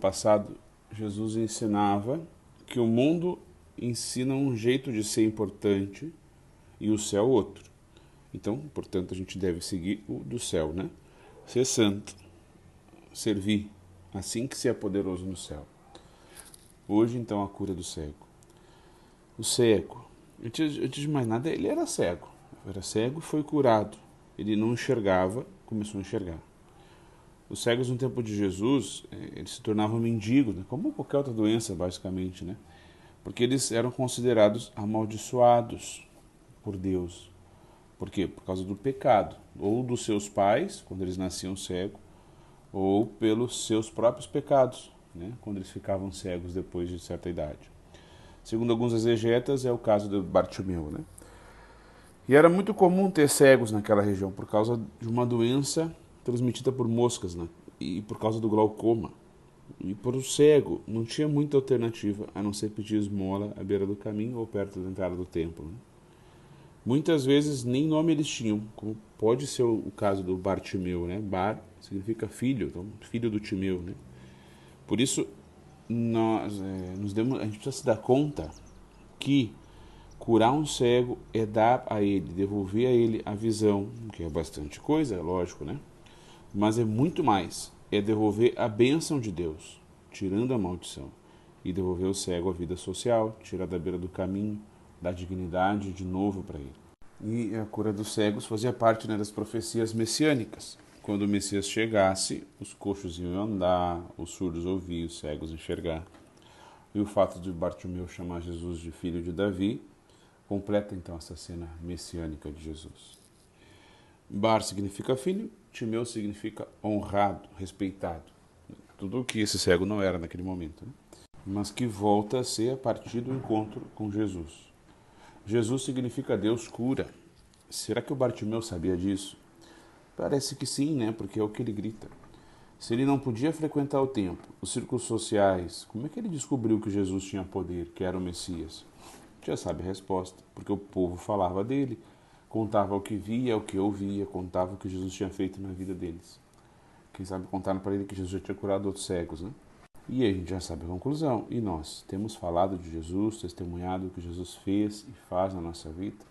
passado, Jesus ensinava que o mundo ensina um jeito de ser importante e o céu outro. Então, portanto, a gente deve seguir o do céu, né? Ser santo, servir, assim que se é poderoso no céu. Hoje, então, a cura do cego. O cego, antes de mais nada, ele era cego. Era cego e foi curado. Ele não enxergava, começou a enxergar. Os cegos no tempo de Jesus, eles se tornavam mendigos, né? Como qualquer outra doença, basicamente, né? Porque eles eram considerados amaldiçoados por Deus. Por quê? Por causa do pecado, ou dos seus pais, quando eles nasciam cegos, ou pelos seus próprios pecados, né? Quando eles ficavam cegos depois de certa idade. Segundo alguns exegetas, é o caso de Bartimeu, né? E era muito comum ter cegos naquela região por causa de uma doença transmitida por moscas, né? E por causa do glaucoma. E por o cego não tinha muita alternativa a não ser pedir esmola à beira do caminho ou perto da entrada do templo, né? Muitas vezes nem nome eles tinham, como pode ser o caso do Bartimeu, né? Bar significa filho, então filho do Timeu, né? Por isso a gente precisa se dar conta que curar um cego é dar a ele, devolver a ele a visão, que é bastante coisa, lógico, né? Mas é muito mais, é devolver a bênção de Deus, tirando a maldição, e devolver o cego a vida social, tirar da beira do caminho, dar dignidade de novo para ele. E a cura dos cegos fazia parte, né, das profecias messiânicas. Quando o Messias chegasse, os coxos iam andar, os surdos ouvir, os cegos enxergar. E o fato de Bartimeu chamar Jesus de filho de Davi completa então essa cena messiânica de Jesus. Bar significa filho, Timeu significa honrado, respeitado. Tudo o que esse cego não era naquele momento, né? Mas que volta a ser a partir do encontro com Jesus. Jesus significa Deus cura. Será que o Bartimeu sabia disso? Parece que sim, né? Porque é o que ele grita. Se ele não podia frequentar o templo, os círculos sociais, como é que ele descobriu que Jesus tinha poder, que era o Messias? Já sabe a resposta, porque o povo falava dele, contava o que via, o que ouvia, contava o que Jesus tinha feito na vida deles. Quem sabe contaram para ele que Jesus já tinha curado outros cegos, né? E a gente já sabe a conclusão. E nós temos falado de Jesus, testemunhado o que Jesus fez e faz na nossa vida.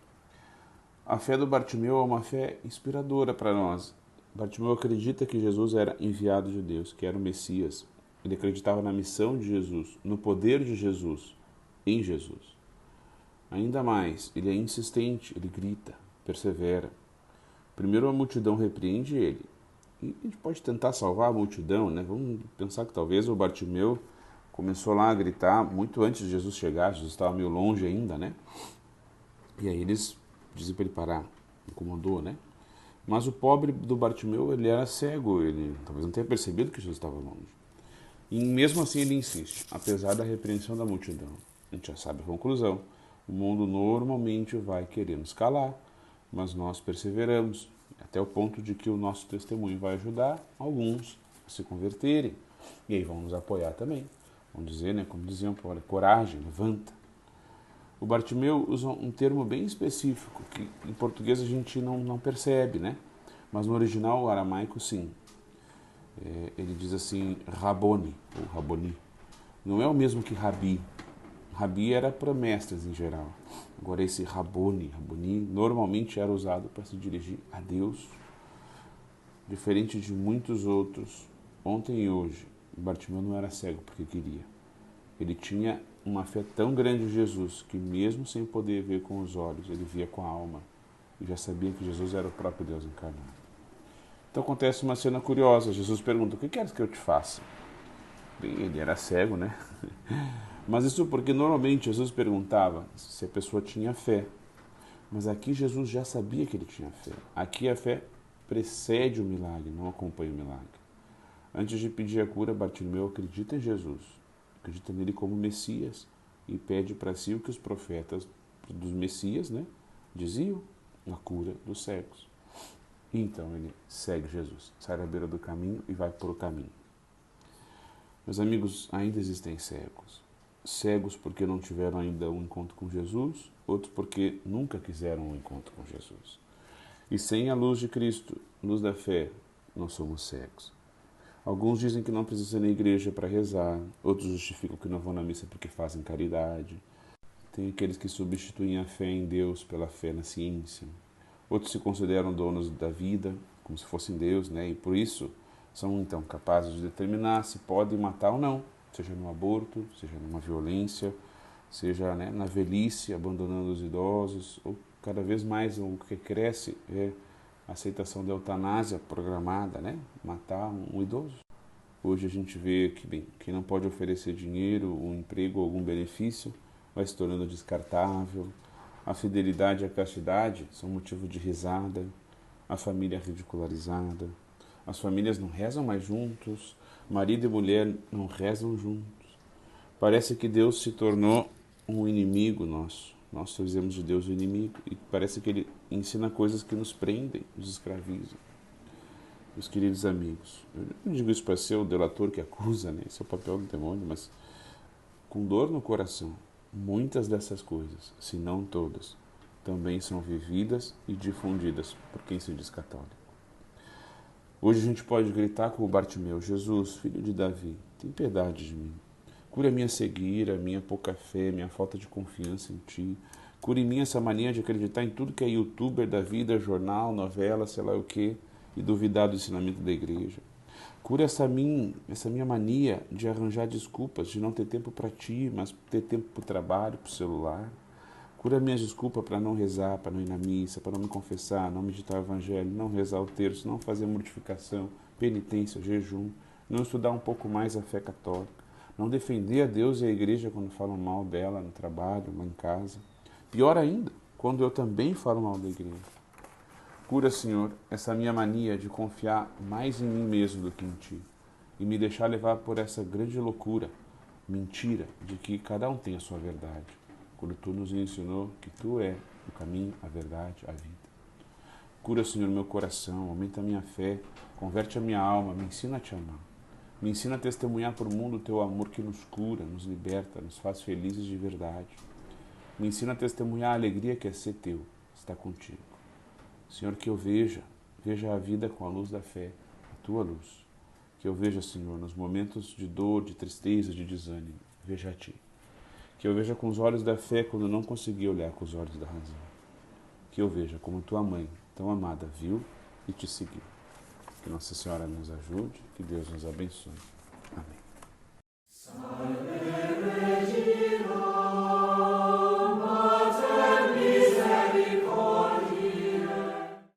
A fé do Bartimeu é uma fé inspiradora para nós. Bartimeu acredita que Jesus era enviado de Deus, que era o Messias. Ele acreditava na missão de Jesus, no poder de Jesus, em Jesus. Ainda mais, ele é insistente, ele grita, persevera. Primeiro a multidão repreende ele. E a gente pode tentar salvar a multidão, né? Vamos pensar que talvez o Bartimeu começou lá a gritar muito antes de Jesus chegar, Jesus estava meio longe ainda, né? E aí eles dizem para ele parar, incomodou, né? Mas o pobre do Bartimeu, ele era cego, ele talvez não tenha percebido que Jesus estava longe. E mesmo assim ele insiste, apesar da repreensão da multidão. A gente já sabe a conclusão. O mundo normalmente vai querer nos calar, mas nós perseveramos, até o ponto de que o nosso testemunho vai ajudar alguns a se converterem. E aí vão nos apoiar também. Vão dizer, né, como diziam, olha, coragem, levanta. O Bartimeu usa um termo bem específico, que em português a gente não percebe, né? Mas no original aramaico, sim. Ele diz assim, Raboni, ou Raboni. Não é o mesmo que Rabi. Rabi era para mestres em geral. Agora esse Raboni, normalmente era usado para se dirigir a Deus. Diferente de muitos outros, ontem e hoje, Bartimeu não era cego porque queria. Ele tinha uma fé tão grande em Jesus que mesmo sem poder ver com os olhos, ele via com a alma. E já sabia que Jesus era o próprio Deus encarnado. Então acontece uma cena curiosa. Jesus pergunta, o que queres que eu te faça? Bem, ele era cego, né? Mas isso porque normalmente Jesus perguntava se a pessoa tinha fé. Mas aqui Jesus já sabia que ele tinha fé. Aqui a fé precede o milagre, não acompanha o milagre. Antes de pedir a cura, Bartimeu acredita em Jesus, acredita nele como Messias e pede para si o que os profetas dos Messias, né, diziam, a cura dos cegos. Então ele segue Jesus, sai da beira do caminho e vai por o caminho. Meus amigos, ainda existem cegos. Cegos porque não tiveram ainda um encontro com Jesus, outros porque nunca quiseram um encontro com Jesus. E sem a luz de Cristo, luz da fé, nós somos cegos. Alguns dizem que não precisa ir na igreja para rezar, outros justificam que não vão na missa porque fazem caridade. Tem aqueles que substituem a fé em Deus pela fé na ciência. Outros se consideram donos da vida, como se fossem Deus, né? E por isso são então capazes de determinar se podem matar ou não, seja no aborto, seja numa violência, seja, né, na velhice, abandonando os idosos, ou cada vez mais o que cresce é a aceitação da eutanásia programada, né? Matar um idoso. Hoje a gente vê que, bem, quem não pode oferecer dinheiro, um emprego ou algum benefício vai se tornando descartável. A fidelidade e a castidade são motivo de risada, a família é ridicularizada, as famílias não rezam mais juntos, marido e mulher não rezam juntos. Parece que Deus se tornou um inimigo nosso. Nós fazemos de Deus o inimigo e parece que Ele ensina coisas que nos prendem, nos escravizam. Meus queridos amigos, eu não digo isso para ser o delator que acusa, né? Esse é o papel do demônio, mas com dor no coração, muitas dessas coisas, se não todas, também são vividas e difundidas por quem se diz católico. Hoje a gente pode gritar com o Bartimeu: Jesus, filho de Davi, tem piedade de mim. Cura minha cegueira, minha pouca fé, minha falta de confiança em Ti. Cura em mim essa mania de acreditar em tudo que é youtuber da vida, jornal, novela, sei lá o quê, e duvidar do ensinamento da igreja. Cura essa minha mania de arranjar desculpas, de não ter tempo para Ti, mas ter tempo para o trabalho, para o celular. Cura minhas desculpas para não rezar, para não ir na missa, para não me confessar, não meditar o evangelho, não rezar o terço, não fazer mortificação, penitência, jejum, não estudar um pouco mais a fé católica, não defender a Deus e a igreja quando falam mal dela no trabalho, lá em casa. Pior ainda, quando eu também falo mal da igreja. Cura, Senhor, essa minha mania de confiar mais em mim mesmo do que em Ti e me deixar levar por essa grande loucura, mentira, de que cada um tem a sua verdade, quando Tu nos ensinou que Tu é o caminho, a verdade, a vida. Cura, Senhor, meu coração, aumenta a minha fé, converte a minha alma, me ensina a Te amar. Me ensina a testemunhar para o mundo o Teu amor que nos cura, nos liberta, nos faz felizes de verdade. Me ensina a testemunhar a alegria que é ser Teu, estar contigo. Senhor, que eu veja a vida com a luz da fé, a Tua luz. Que eu veja, Senhor, nos momentos de dor, de tristeza, de desânimo, veja a Ti. Que eu veja com os olhos da fé quando não consegui olhar com os olhos da razão. Que eu veja como Tua mãe, tão amada, viu e Te seguiu. Que Nossa Senhora nos ajude, que Deus nos abençoe. Amém.